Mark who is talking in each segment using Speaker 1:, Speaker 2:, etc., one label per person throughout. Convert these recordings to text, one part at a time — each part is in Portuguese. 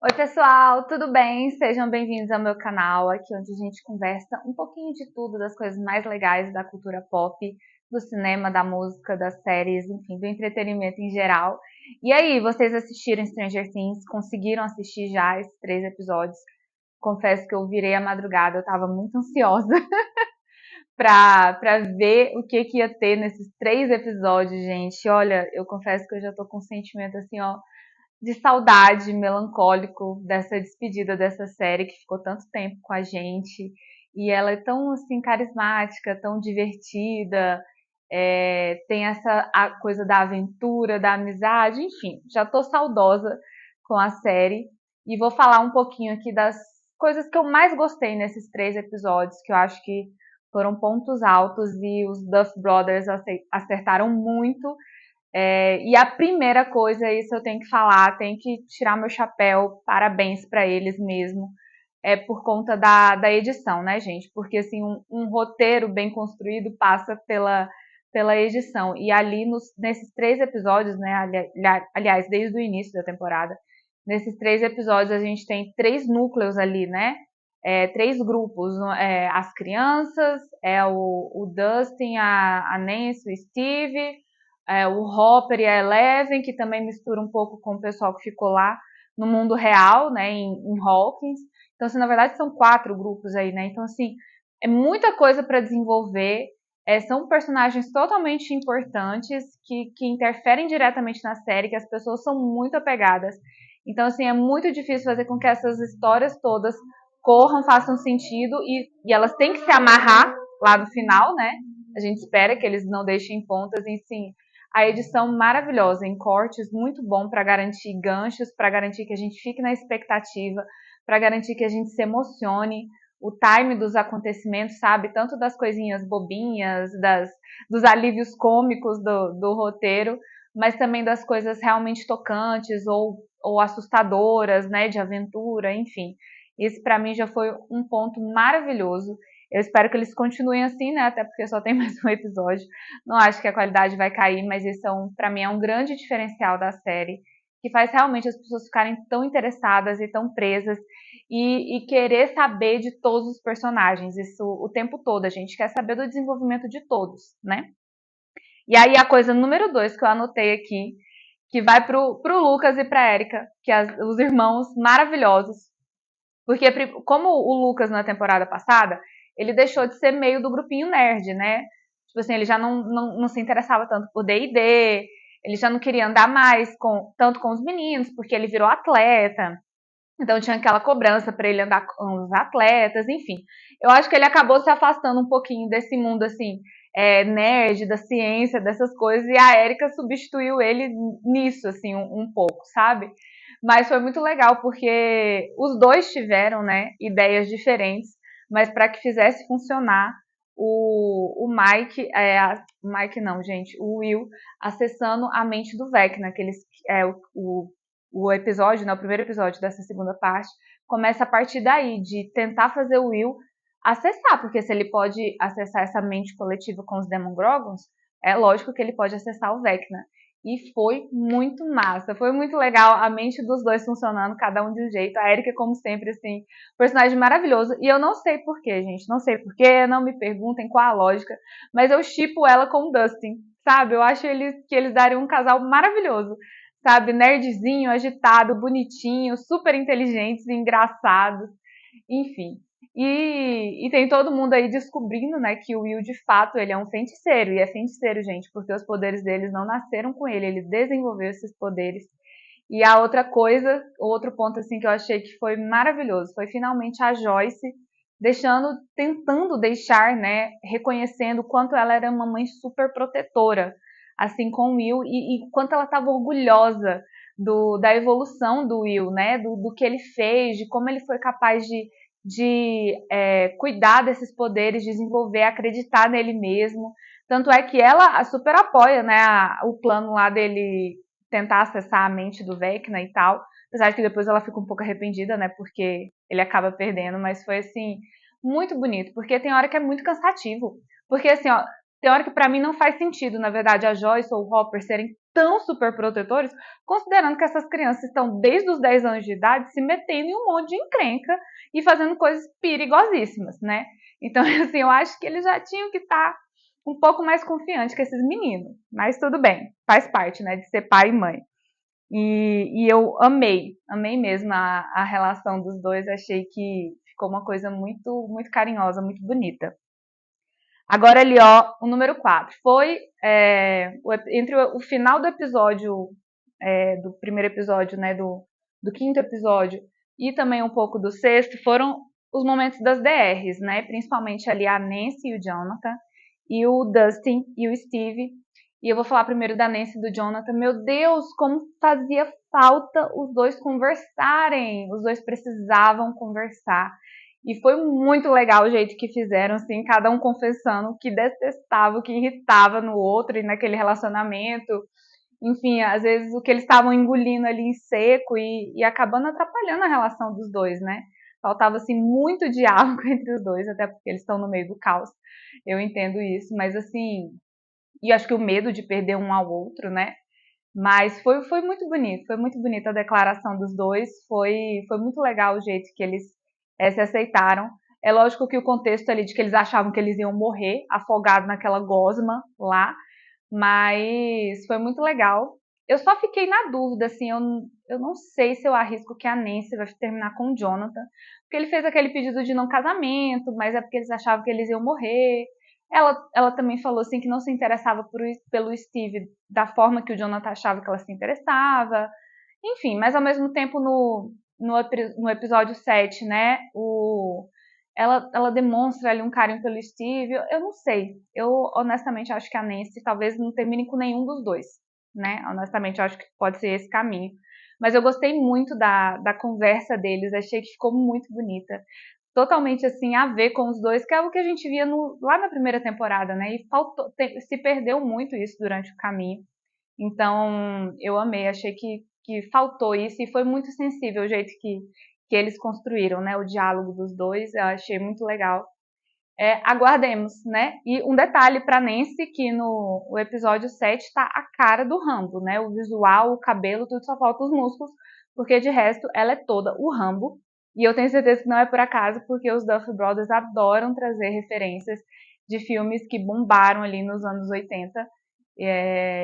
Speaker 1: Oi, pessoal, tudo bem? Sejam bem-vindos ao meu canal, aqui onde a gente conversa um pouquinho de tudo, das coisas mais legais da cultura pop, do cinema, da música, das séries, enfim, do entretenimento em geral. E aí, vocês assistiram Stranger Things? Conseguiram assistir já esses 3 episódios? Confesso que eu virei a madrugada, eu tava muito ansiosa pra ver o que ia ter nesses 3 episódios, gente. Olha, eu confesso que eu já tô com um sentimento assim, ó, de saudade, melancólico dessa despedida dessa série que ficou tanto tempo com a gente. E ela é tão assim carismática, tão divertida, tem essa a coisa da aventura, da amizade, enfim, já tô saudosa com a série e vou falar um pouquinho aqui das coisas que eu mais gostei nesses 3 episódios, que eu acho que foram pontos altos e os Duff Brothers acertaram muito e a primeira coisa, isso eu tenho que falar, tenho que tirar meu chapéu, parabéns para eles mesmo, é por conta da edição, né, gente? Porque assim, um roteiro bem construído passa pela edição. E ali nesses 3 episódios, né, aliás, desde o início da temporada, nesses 3 episódios a gente tem 3 núcleos ali, né? 3 grupos, as crianças, o Dustin, a Nancy, o Steve, o Hopper e a Eleven, que também mistura um pouco com o pessoal que ficou lá no mundo real, né, em Hawkins. Então, assim, na verdade, são 4 grupos aí, né? Então, assim, é muita coisa para desenvolver. São personagens totalmente importantes que interferem diretamente na série, que as pessoas são muito apegadas. Então, assim, é muito difícil fazer com que essas histórias todas corram, façam sentido e elas têm que se amarrar lá no final, né? A gente espera que eles não deixem pontas e sim, a edição maravilhosa, em cortes, muito bom para garantir ganchos, para garantir que a gente fique na expectativa, para garantir que a gente se emocione, o time dos acontecimentos, sabe? Tanto das coisinhas bobinhas, dos alívios cômicos do roteiro, mas também das coisas realmente tocantes ou assustadoras, né? De aventura, enfim. Esse para mim já foi um ponto maravilhoso. Eu espero que eles continuem assim, né? Até porque só tem mais um episódio. Não acho que a qualidade vai cair, mas isso para mim é um grande diferencial da série, que faz realmente as pessoas ficarem tão interessadas e tão presas e querer saber de todos os personagens. Isso o tempo todo, a gente quer saber do desenvolvimento de todos, né? E aí a coisa número 2 que eu anotei aqui, que vai pro Lucas e pra Erika, que os irmãos maravilhosos. Porque como o Lucas na temporada passada, ele deixou de ser meio do grupinho nerd, né? Tipo assim, ele já não se interessava tanto por D&D, ele já não queria andar mais tanto com os meninos, porque ele virou atleta. Então tinha aquela cobrança para ele andar com os atletas, enfim. Eu acho que ele acabou se afastando um pouquinho desse mundo assim, nerd, da ciência, dessas coisas, e a Erika substituiu ele nisso, assim, um pouco, sabe? Mas foi muito legal porque os dois tiveram, né, ideias diferentes, mas para que fizesse funcionar o Mike, Mike não, gente, o Will acessando a mente do Vecna, que eles, o episódio, né, o primeiro episódio dessa segunda parte, começa a partir daí, de tentar fazer o Will acessar, porque se ele pode acessar essa mente coletiva com os Demogorgons, é lógico que ele pode acessar o Vecna. E foi muito massa, foi muito legal a mente dos dois funcionando, cada um de um jeito. A Erika, como sempre, assim, personagem maravilhoso. E eu não sei porquê, gente, não sei porquê, não me perguntem qual a lógica, mas eu shippo ela com o Dustin, sabe? Eu acho que eles dariam um casal maravilhoso, sabe? Nerdzinho, agitado, bonitinho, super inteligentes e engraçados, enfim. E tem todo mundo aí descobrindo, né, que o Will, de fato, ele é um feiticeiro. E é feiticeiro, gente, porque os poderes deles não nasceram com ele. Ele desenvolveu esses poderes. E a outra coisa, outro ponto, assim, que eu achei que foi maravilhoso, foi finalmente a Joyce tentando deixar, né, reconhecendo o quanto ela era uma mãe super protetora, assim, com o Will, e quanto ela estava orgulhosa da evolução do Will, né, do que ele fez, de como ele foi capaz de cuidar desses poderes, desenvolver, acreditar nele mesmo. Tanto é que ela super apoia, né, o plano lá dele tentar acessar a mente do Vecna e tal. Apesar de que depois ela fica um pouco arrependida, né, porque ele acaba perdendo, mas foi assim, muito bonito, porque tem hora que é muito cansativo. Porque assim, ó, tem hora que pra mim não faz sentido, na verdade, a Joyce ou o Hopper serem tão super protetores, considerando que essas crianças estão desde os 10 anos de idade se metendo em um monte de encrenca e fazendo coisas perigosíssimas, né? Então, assim, eu acho que eles já tinham que estar um pouco mais confiantes que esses meninos. Mas tudo bem, faz parte, né, de ser pai e mãe. E eu amei mesmo a relação dos dois, achei que ficou uma coisa muito carinhosa, muito bonita. Agora ali, ó, o número 4. Foi entre o final do episódio, do primeiro episódio, né, do quinto episódio, e também um pouco do sexto, foram os momentos das DRs, né, principalmente ali a Nancy e o Jonathan, e o Dustin e o Steve. E eu vou falar primeiro da Nancy e do Jonathan. Meu Deus, como fazia falta os dois conversarem. Os dois precisavam conversar. E foi muito legal o jeito que fizeram, assim, cada um confessando o que detestava, o que irritava no outro e naquele relacionamento. Enfim, às vezes o que eles estavam engolindo ali em seco e acabando atrapalhando a relação dos dois, né? Faltava, assim, muito diálogo entre os dois, até porque eles estão no meio do caos. Eu entendo isso, mas assim, e acho que o medo de perder um ao outro, né? Mas foi muito bonito a declaração dos dois, foi muito legal o jeito que eles se aceitaram. É lógico que o contexto ali de que eles achavam que eles iam morrer afogados naquela gosma lá, mas foi muito legal. Eu só fiquei na dúvida, assim, eu não sei se eu arrisco que a Nancy vai terminar com o Jonathan, porque ele fez aquele pedido de não casamento, mas é porque eles achavam que eles iam morrer. Ela também falou assim que não se interessava pelo Steve da forma que o Jonathan achava que ela se interessava. Enfim, mas ao mesmo tempo no episódio 7, né, ela demonstra ali um carinho pelo Steve. Eu não sei. Eu honestamente acho que a Nancy talvez não termine com nenhum dos dois, né? Honestamente, eu acho que pode ser esse caminho. Mas eu gostei muito da conversa deles, achei que ficou muito bonita. Totalmente assim a ver com os dois, que é o que a gente via lá na primeira temporada, né? E se perdeu muito isso durante o caminho. Então, eu amei, achei que faltou isso e foi muito sensível o jeito que eles construíram, né? O diálogo dos dois, eu achei muito legal. Aguardemos, né? E um detalhe para Nancy, que no o episódio 7 tá a cara do Rambo, né? O visual, o cabelo, tudo só falta os músculos, porque de resto ela é toda o Rambo. E eu tenho certeza que não é por acaso, porque os Duffer Brothers adoram trazer referências de filmes que bombaram ali nos anos 80,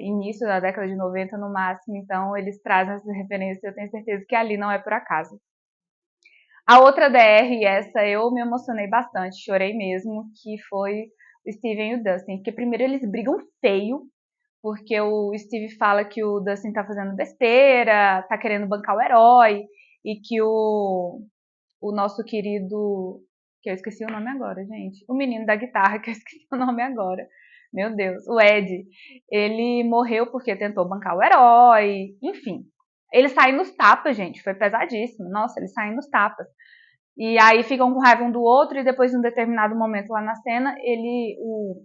Speaker 1: início da década de 90 no máximo, então eles trazem essas referências, eu tenho certeza que ali não é por acaso. A outra DR, essa eu me emocionei bastante, chorei mesmo, que foi o Steven e o Dustin. Porque primeiro eles brigam feio, porque o Steve fala que o Dustin tá fazendo besteira, tá querendo bancar o herói, e que o nosso querido, que eu esqueci o nome agora, gente, o menino da guitarra, que eu esqueci o nome agora, meu Deus, o Ed, ele morreu porque tentou bancar o herói, enfim. Eles saem nos tapas, gente, foi pesadíssimo. Nossa, eles saem nos tapas. E aí ficam com raiva um do outro e depois, em um determinado momento lá na cena,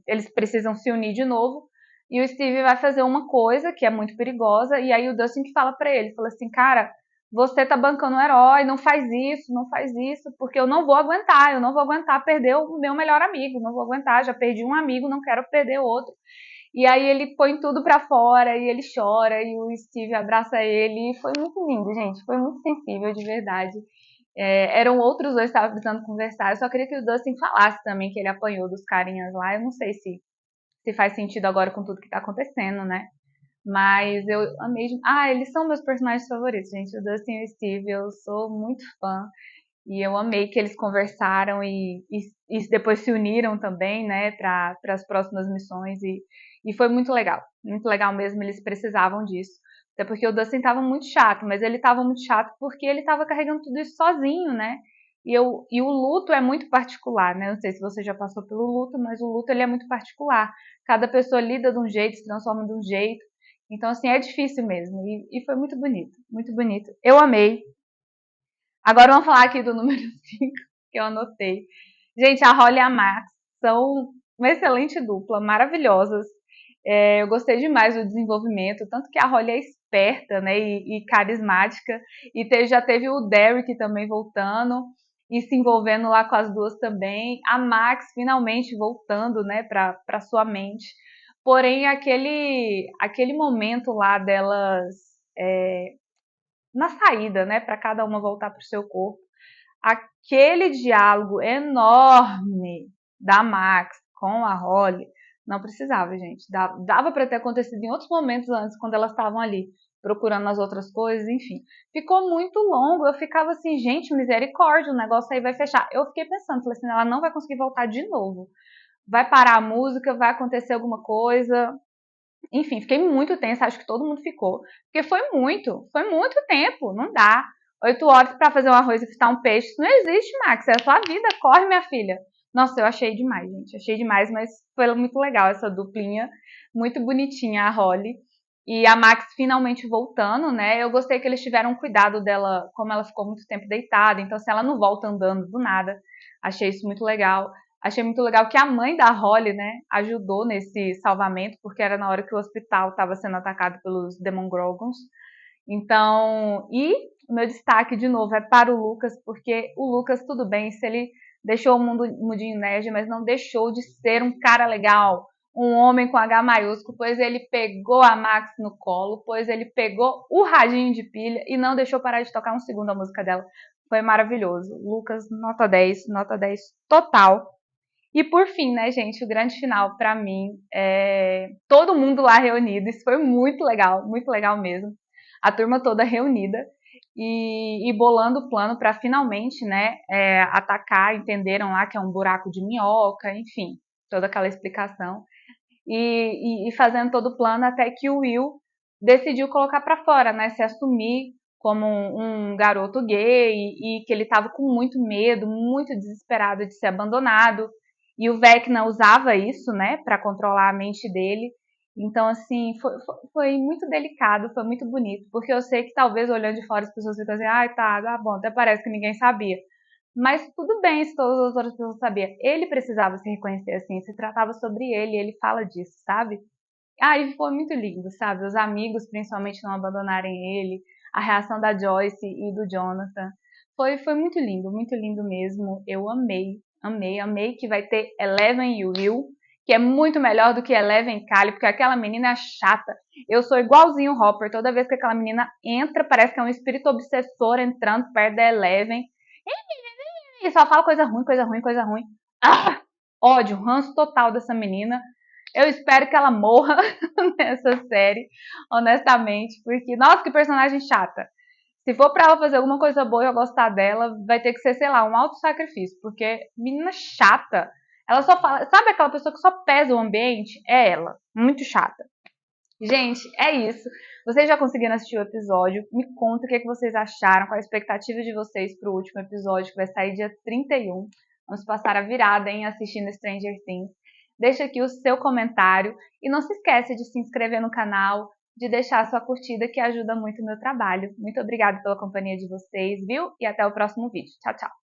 Speaker 1: eles precisam se unir de novo e o Steve vai fazer uma coisa que é muito perigosa e aí o Dustin que fala pra ele, fala assim, cara, você tá bancando o herói, não faz isso, não faz isso, porque eu não vou aguentar perder o meu melhor amigo, não vou aguentar, já perdi um amigo, não quero perder outro. E aí ele põe tudo pra fora e ele chora e o Steve abraça ele e foi muito lindo, gente, foi muito sensível de verdade. Eram outros dois que estavam precisando conversar. Eu só queria que o Dustin falasse também que ele apanhou dos carinhas lá. Eu não sei se faz sentido agora com tudo que tá acontecendo, né? Mas eu amei. Eles são meus personagens favoritos, gente. O Dustin e o Steve, eu sou muito fã. E eu amei que eles conversaram e depois se uniram também, né, para as próximas missões. E foi muito legal mesmo. Eles precisavam disso. Até porque o Dustin estava muito chato, mas ele estava muito chato porque ele estava carregando tudo isso sozinho, né? E o luto é muito particular, né? Não sei se você já passou pelo luto, mas o luto ele é muito particular. Cada pessoa lida de um jeito, se transforma de um jeito. Então, assim, é difícil mesmo. E foi muito bonito, muito bonito. Eu amei. Agora vamos falar aqui do número 5 que eu anotei. Gente, a Holly e a Max são uma excelente dupla, maravilhosas. Eu gostei demais do desenvolvimento, tanto que a Holly é esperta, né, e carismática, e já teve o Derek também voltando e se envolvendo lá com as duas também. A Max finalmente voltando, né, para sua mente. Porém, aquele momento lá delas na saída, né, para cada uma voltar para o seu corpo, aquele diálogo enorme da Max com a Holly, não precisava, gente. Dava para ter acontecido em outros momentos antes, quando elas estavam ali procurando as outras coisas, enfim. Ficou muito longo, eu ficava assim, gente, misericórdia, o negócio aí vai fechar. Eu fiquei pensando, falei assim, ela não vai conseguir voltar de novo. Vai parar a música, vai acontecer alguma coisa. Enfim, fiquei muito tensa, acho que todo mundo ficou. Porque foi muito tempo, não dá. 8 horas para fazer um arroz e fritar um peixe, isso não existe, Max, é a sua vida, corre, minha filha. Nossa, eu achei demais, gente, achei demais, mas foi muito legal essa duplinha, muito bonitinha a Holly. E a Max finalmente voltando, né? Eu gostei que eles tiveram cuidado dela, como ela ficou muito tempo deitada, então se ela não volta andando do nada, achei isso muito legal. Achei muito legal que a mãe da Holly, né, ajudou nesse salvamento, porque era na hora que o hospital estava sendo atacado pelos Demogorgons. Então, e o meu destaque de novo é para o Lucas, porque o Lucas, tudo bem, se ele deixou o mundinho nerd, mas não deixou de ser um cara legal, um homem com H maiúsculo, pois ele pegou a Max no colo, pois ele pegou o radinho de pilha e não deixou parar de tocar um segundo a música dela. Foi maravilhoso. Lucas, nota 10 total. E por fim, né, gente, o grande final para mim é todo mundo lá reunido. Isso foi muito legal mesmo. A turma toda reunida e bolando o plano para finalmente, né, atacar. Entenderam lá que é um buraco de minhoca, enfim, toda aquela explicação. E fazendo todo o plano até que o Will decidiu colocar para fora, né, se assumir como um garoto gay e que ele estava com muito medo, muito desesperado de ser abandonado. E o Vecna usava isso, né, para controlar a mente dele. Então, assim, foi muito delicado, foi muito bonito, porque eu sei que talvez olhando de fora as pessoas ficam assim, ai, tá bom, até parece que ninguém sabia. Mas tudo bem se todas as outras pessoas sabiam. Ele precisava se reconhecer assim, se tratava sobre ele, ele fala disso, sabe? Ah, e foi muito lindo, sabe? Os amigos, principalmente, não abandonarem ele, a reação da Joyce e do Jonathan. Foi muito lindo mesmo. Eu amei que vai ter Eleven e Will, que é muito melhor do que Eleven e Kylie, porque aquela menina é chata. Eu sou igualzinho o Hopper, toda vez que aquela menina entra, parece que é um espírito obsessor entrando perto da Eleven. E só fala coisa ruim, coisa ruim, coisa ruim. Ah, ódio, ranço total dessa menina. Eu espero que ela morra nessa série, honestamente, porque, nossa, que personagem chata. Se for pra ela fazer alguma coisa boa e eu gostar dela, vai ter que ser, sei lá, um auto-sacrifício, porque menina chata. Ela só fala, sabe aquela pessoa que só pesa o ambiente? É ela, muito chata. Gente, é isso. Vocês já conseguiram assistir o episódio? Me conta o que vocês acharam, qual a expectativa de vocês para o último episódio, que vai sair dia 31. Vamos passar a virada em assistindo Stranger Things. Deixa aqui o seu comentário e não se esqueça de se inscrever no canal, de deixar a sua curtida, que ajuda muito o meu trabalho. Muito obrigada pela companhia de vocês, viu? E até o próximo vídeo. Tchau, tchau!